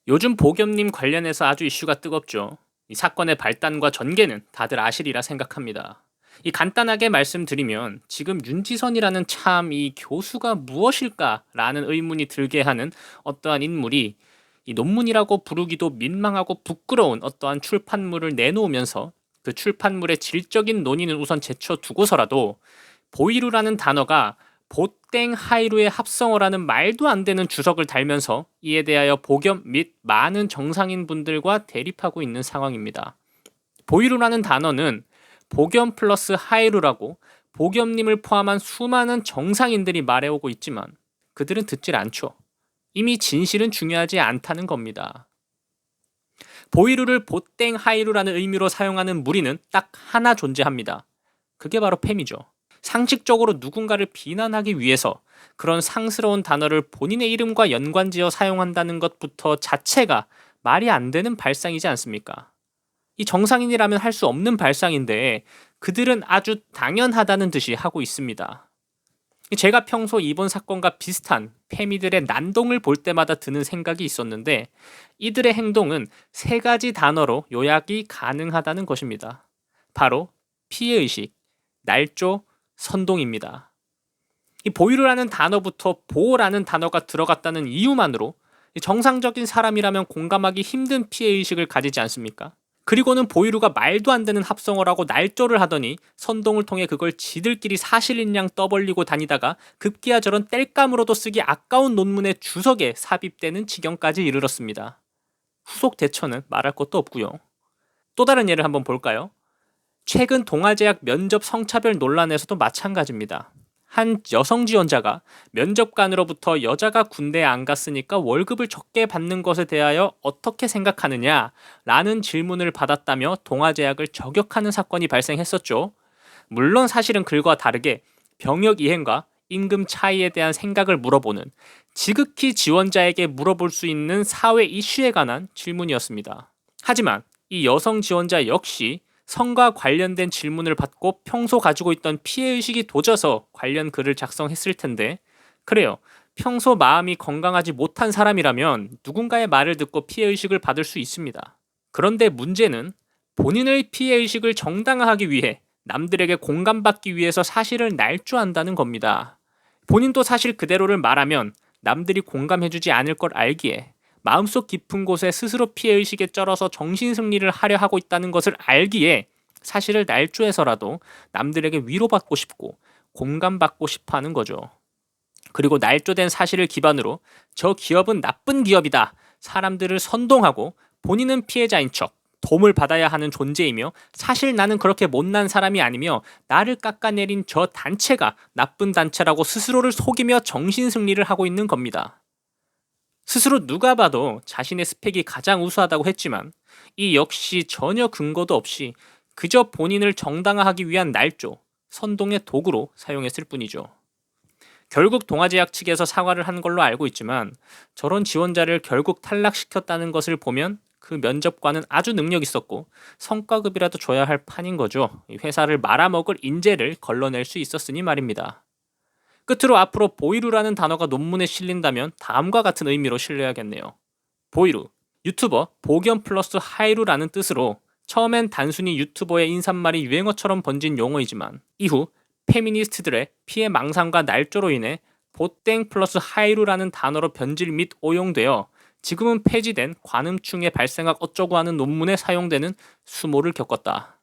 요즘 보겸님 관련해서 아주 이슈가 뜨겁죠. 이 사건의 발단과 전개는 다들 아시리라 생각합니다. 이 간단하게 말씀드리면 지금 윤지선이라는 참 이 교수가 무엇일까라는 의문이 들게 하는 어떠한 인물이 이 논문이라고 부르기도 민망하고 부끄러운 어떠한 출판물을 내놓으면서 그 출판물의 질적인 논의는 우선 제쳐두고서라도 보이루라는 단어가 보땡 하이루의 합성어라는 말도 안 되는 주석을 달면서 이에 대하여 복염 및 많은 정상인 분들과 대립하고 있는 상황입니다. 보이루라는 단어는 복염 플러스 하이루라고 복염님을 포함한 수많은 정상인들이 말해오고 있지만 그들은 듣질 않죠. 이미 진실은 중요하지 않다는 겁니다. 보이루를 보땡 하이루라는 의미로 사용하는 무리는 딱 하나 존재합니다. 그게 바로 팸이죠. 상식적으로 누군가를 비난하기 위해서 그런 상스러운 단어를 본인의 이름과 연관지어 사용한다는 것부터 자체가 말이 안 되는 발상이지 않습니까? 이 정상인이라면 할 수 없는 발상인데 그들은 아주 당연하다는 듯이 하고 있습니다. 제가 평소 이번 사건과 비슷한 패미들의 난동을 볼 때마다 드는 생각이 있었는데 이들의 행동은 세 가지 단어로 요약이 가능하다는 것입니다. 바로 피해의식, 날조, 선동입니다. 이 보이루라는 단어부터 보호라는 단어가 들어갔다는 이유만으로 정상적인 사람이라면 공감하기 힘든 피해의식을 가지지 않습니까? 그리고는 보이루가 말도 안 되는 합성어라고 날조를 하더니 선동을 통해 그걸 지들끼리 사실인 양 떠벌리고 다니다가 급기야 저런 땔감으로도 쓰기 아까운 논문의 주석에 삽입되는 지경까지 이르렀습니다. 후속 대처는 말할 것도 없고요. 또 다른 예를 한번 볼까요? 최근 동아제약 면접 성차별 논란에서도 마찬가지입니다. 한 여성 지원자가 면접관으로부터 여자가 군대에 안 갔으니까 월급을 적게 받는 것에 대하여 어떻게 생각하느냐 라는 질문을 받았다며 동아제약을 저격하는 사건이 발생했었죠. 물론 사실은 글과 다르게 병역 이행과 임금 차이에 대한 생각을 물어보는 지극히 지원자에게 물어볼 수 있는 사회 이슈에 관한 질문이었습니다. 하지만 이 여성 지원자 역시 성과 관련된 질문을 받고 평소 가지고 있던 피해의식이 도져서 관련 글을 작성했을 텐데 그래요. 평소 마음이 건강하지 못한 사람이라면 누군가의 말을 듣고 피해의식을 받을 수 있습니다. 그런데 문제는 본인의 피해의식을 정당화하기 위해 남들에게 공감받기 위해서 사실을 날조한다는 겁니다. 본인도 사실 그대로를 말하면 남들이 공감해주지 않을 걸 알기에 마음속 깊은 곳에 스스로 피해의식에 쩔어서 정신승리를 하려 하고 있다는 것을 알기에 사실을 날조해서라도 남들에게 위로받고 싶고 공감받고 싶어 하는 거죠. 그리고 날조된 사실을 기반으로 저 기업은 나쁜 기업이다. 사람들을 선동하고 본인은 피해자인 척 도움을 받아야 하는 존재이며 사실 나는 그렇게 못난 사람이 아니며 나를 깎아내린 저 단체가 나쁜 단체라고 스스로를 속이며 정신승리를 하고 있는 겁니다. 스스로 누가 봐도 자신의 스펙이 가장 우수하다고 했지만 이 역시 전혀 근거도 없이 그저 본인을 정당화하기 위한 날조, 선동의 도구로 사용했을 뿐이죠. 결국 동아제약 측에서 사과를 한 걸로 알고 있지만 저런 지원자를 결국 탈락시켰다는 것을 보면 그 면접관은 아주 능력 있었고 성과급이라도 줘야 할 판인 거죠. 회사를 말아먹을 인재를 걸러낼 수 있었으니 말입니다. 끝으로 앞으로 보이루라는 단어가 논문에 실린다면 다음과 같은 의미로 실려야겠네요. 보이루, 유튜버 보겸 플러스 하이루라는 뜻으로 처음엔 단순히 유튜버의 인사말이 유행어처럼 번진 용어이지만 이후 페미니스트들의 피해 망상과 날조로 인해 보땡 플러스 하이루라는 단어로 변질 및 오용되어 지금은 폐지된 관음충의 발생학 어쩌고 하는 논문에 사용되는 수모를 겪었다.